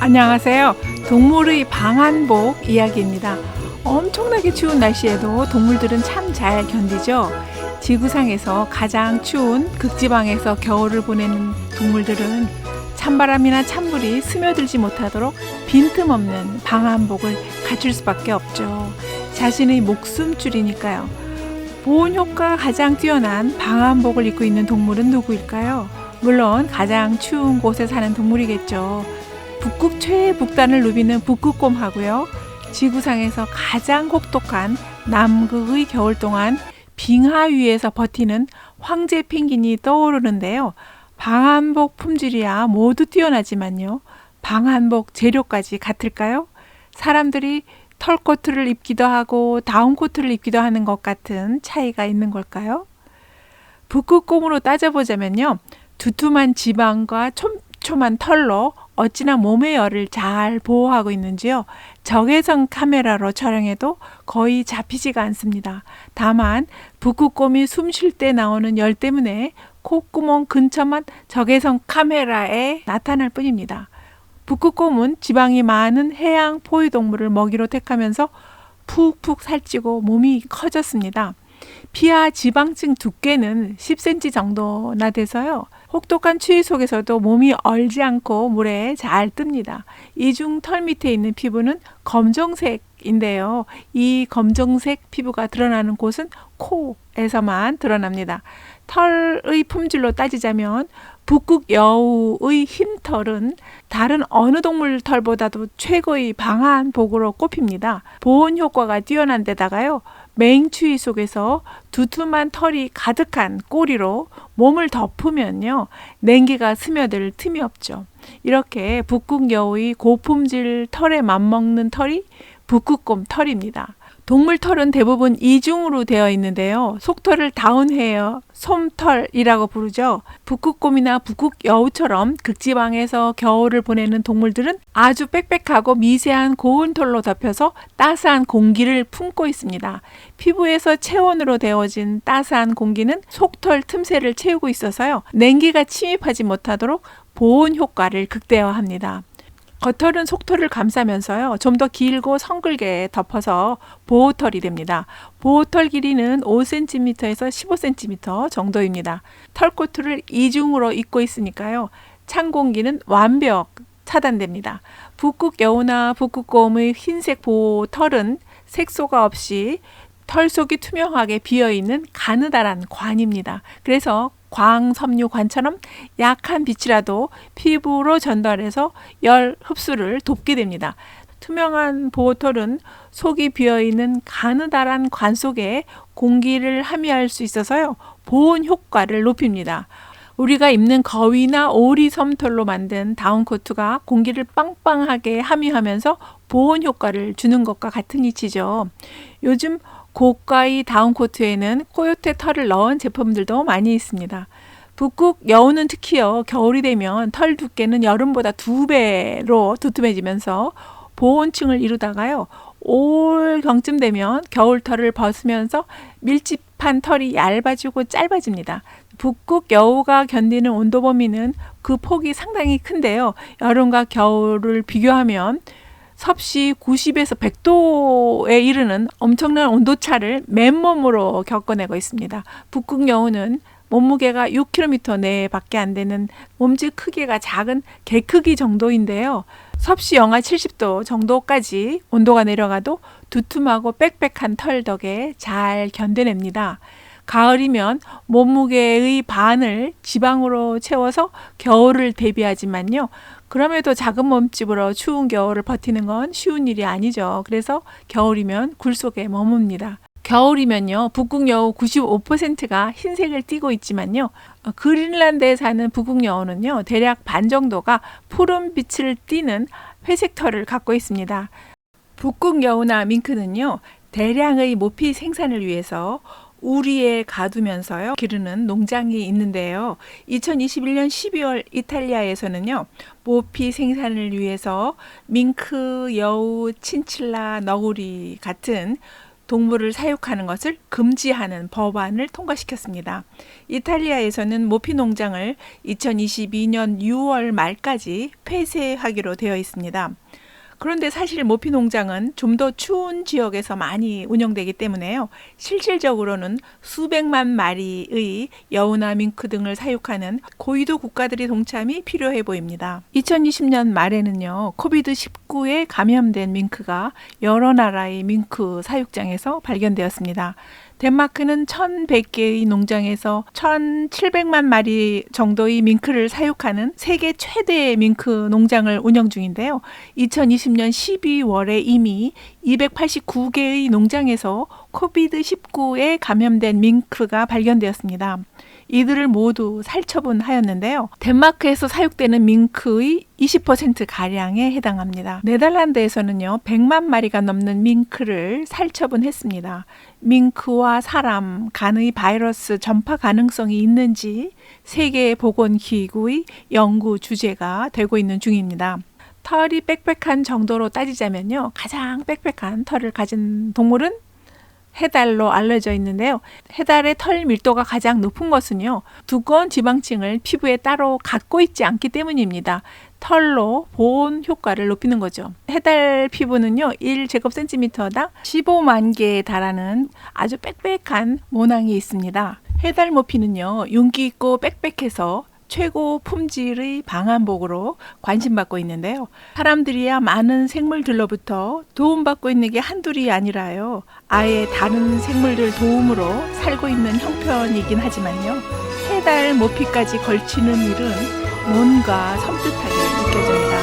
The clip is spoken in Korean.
안녕하세요. 동물의 방한복 이야기입니다. 엄청나게 추운 날씨에도 동물들은 참 잘 견디죠. 지구상에서 가장 추운 극지방에서 겨울을 보내는 동물들은 찬바람이나 찬물이 스며들지 못하도록 빈틈없는 방한복을 갖출 수밖에 없죠. 자신의 목숨줄이니까요. 보온 효과가 가장 뛰어난 방한복을 입고 있는 동물은 누구일까요? 물론 가장 추운 곳에 사는 동물이겠죠. 북극 최북단을 누비는 북극곰하고요. 지구상에서 가장 혹독한 남극의 겨울 동안 빙하 위에서 버티는 황제 펭귄이 떠오르는데요. 방한복 품질이야 모두 뛰어나지만요. 방한복 재료까지 같을까요? 사람들이 털코트를 입기도 하고 다운코트를 입기도 하는 것 같은 차이가 있는 걸까요? 북극곰으로 따져보자면요. 두툼한 지방과 촘촘한 털로 어찌나 몸의 열을 잘 보호하고 있는지요. 적외선 카메라로 촬영해도 거의 잡히지가 않습니다. 다만 북극곰이 숨 쉴 때 나오는 열 때문에 콧구멍 근처만 적외선 카메라에 나타날 뿐입니다. 북극곰은 지방이 많은 해양 포유동물을 먹이로 택하면서 푹푹 살찌고 몸이 커졌습니다. 피하 지방층 두께는 10cm 정도나 돼서요. 혹독한 추위 속에서도 몸이 얼지 않고 물에 잘 뜹니다. 이중 털 밑에 있는 피부는 검정색인데요. 이 검정색 피부가 드러나는 곳은 코에서만 드러납니다. 털의 품질로 따지자면 북극 여우의 흰 털은 다른 어느 동물 털보다도 최고의 방한복으로 꼽힙니다. 보온 효과가 뛰어난 데다가요. 맹추위 속에서 두툼한 털이 가득한 꼬리로 몸을 덮으면요. 냉기가 스며들 틈이 없죠. 이렇게 북극 여우의 고품질 털에 맞먹는 털이 북극곰 털입니다. 동물 털은 대부분 이중으로 되어 있는데요. 속털을 다운헤어, 솜털이라고 부르죠. 북극곰이나 북극 여우처럼 극지방에서 겨울을 보내는 동물들은 아주 빽빽하고 미세한 고운 털로 덮여서 따스한 공기를 품고 있습니다. 피부에서 체온으로 데워진 따스한 공기는 속털 틈새를 채우고 있어서요. 냉기가 침입하지 못하도록 보온 효과를 극대화합니다. 겉털은 속털을 감싸면서요. 좀 더 길고 성글게 덮어서 보호털이 됩니다. 보호털 길이는 5cm에서 15cm 정도입니다. 털코트를 이중으로 입고 있으니까요. 찬 공기는 완벽 차단됩니다. 북극 여우나 북극곰의 흰색 보호털은 색소가 없이 털 속이 투명하게 비어있는 가느다란 관입니다. 그래서 광섬유관처럼 약한 빛이라도 피부로 전달해서 열 흡수를 돕게 됩니다. 투명한 보호털은 속이 비어있는 가느다란 관 속에 공기를 함유할 수 있어서요. 보온 효과를 높입니다. 우리가 입는 거위나 오리 솜털로 만든 다운코트가 공기를 빵빵하게 함유하면서 보온 효과를 주는 것과 같은 이치죠. 요즘 고가의 다운코트에는 코요테 털을 넣은 제품들도 많이 있습니다. 북극 여우는 특히요. 겨울이 되면 털 두께는 여름보다 2배로 두툼해지면서 보온층을 이루다가요. 올 경쯤 되면 겨울털을 벗으면서 밀집한 털이 얇아지고 짧아집니다. 북극 여우가 견디는 온도 범위는 그 폭이 상당히 큰데요. 여름과 겨울을 비교하면 섭씨 90에서 100도에 이르는 엄청난 온도차를 맨몸으로 겪어내고 있습니다. 북극 여우는 몸무게가 6km 내밖에 안 되는 몸집 크기가 작은 개 크기 정도인데요. 섭씨 영하 70도 정도까지 온도가 내려가도 두툼하고 빽빽한 털 덕에 잘 견뎌냅니다. 가을이면 몸무게의 반을 지방으로 채워서 겨울을 대비하지만요. 그럼에도 작은 몸집으로 추운 겨울을 버티는 건 쉬운 일이 아니죠. 그래서 겨울이면 굴 속에 머뭅니다. 겨울이면요. 북극 여우 95%가 흰색을 띠고 있지만요. 그린란드에 사는 북극 여우는요. 대략 반 정도가 푸른 빛을 띠는 회색 털을 갖고 있습니다. 북극 여우나 밍크는요. 대량의 모피 생산을 위해서 우리에 가두면서요 기르는 농장이 있는데요. 2021년 12월 이탈리아에서는요 모피 생산을 위해서 밍크, 여우, 친칠라, 너구리 같은 동물을 사육하는 것을 금지하는 법안을 통과시켰습니다. 이탈리아에서는 모피 농장을 2022년 6월 말까지 폐쇄하기로 되어 있습니다. 그런데 사실 모피 농장은 좀 더 추운 지역에서 많이 운영되기 때문에요. 실질적으로는 수백만 마리의 여우나 밍크 등을 사육하는 고위도 국가들의 동참이 필요해 보입니다. 2020년 말에는요, 코비드-19에 감염된 밍크가 여러 나라의 밍크 사육장에서 발견되었습니다. 덴마크는 1,100개의 농장에서 1,700만 마리 정도의 밍크를 사육하는 세계 최대의 밍크 농장을 운영 중인데요. 2020년 12월에 이미 289개의 농장에서 코비드-19에 감염된 밍크가 발견되었습니다. 이들을 모두 살처분하였는데요. 덴마크에서 사육되는 밍크의 20%가량에 해당합니다. 네덜란드에서는요, 100만 마리가 넘는 밍크를 살처분했습니다. 밍크와 사람 간의 바이러스 전파 가능성이 있는지 세계보건기구의 연구 주제가 되고 있는 중입니다. 털이 빽빽한 정도로 따지자면요, 가장 빽빽한 털을 가진 동물은 해달로 알려져 있는데요. 해달의 털 밀도가 가장 높은 것은요, 두꺼운 지방층을 피부에 따로 갖고 있지 않기 때문입니다. 털로 보온 효과를 높이는 거죠. 해달 피부는요, 1제곱센티미터당 15만 개에 달하는 아주 빽빽한 모낭이 있습니다. 해달 모피는요, 윤기 있고 빽빽해서 최고 품질의 방한복으로 관심받고 있는데요. 사람들이야 많은 생물들로부터 도움받고 있는 게 한둘이 아니라요, 아예 다른 생물들 도움으로 살고 있는 형편이긴 하지만요, 해달 모피까지 걸치는 일은 뭔가 섬뜩하게 느껴집니다.